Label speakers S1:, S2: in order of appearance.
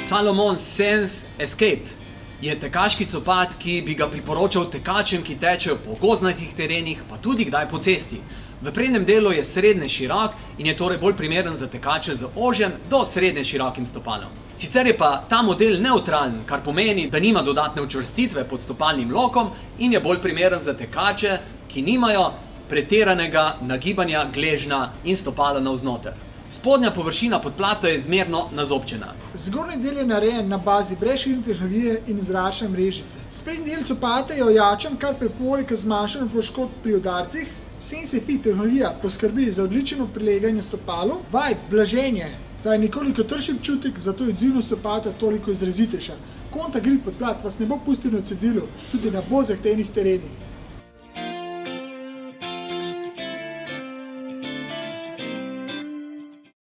S1: Salomon Sense Escape je tekaški copat, ki bi ga priporočal tekačem, ki tečejo po gozdnatih terenih, pa tudi kdaj po cesti. V prednjem delu je srednje širok in je torej bolj primeren za tekače z ožjem do srednje širokim stopalom. Sicer je pa ta model nevtralen, kar pomeni, da nima dodatne učvrstitve pod stopalnim lokom in je bolj primeren za tekače, ki nimajo pretiranega nagibanja gležnja in stopala navznoter. Spodnja površina podplata je zmerno nazobčena.
S2: Zgornji del je narejen na bazi brezširne tehnologije in zračne mrežice. Sprednji del copata je ojačan, kar pripomore k zmanjšanju poškodb pri udarcih. Sense Fit tehnologija poskrbi za odlično prileganje stopalu. Vibe, blaženje, ta je nekoliko trši občutek, zato je odzivnost copata toliko izrazitejša. Contagrip podplat vas ne bo pustil na cedilu, tudi na bolj zahtevnih terenih.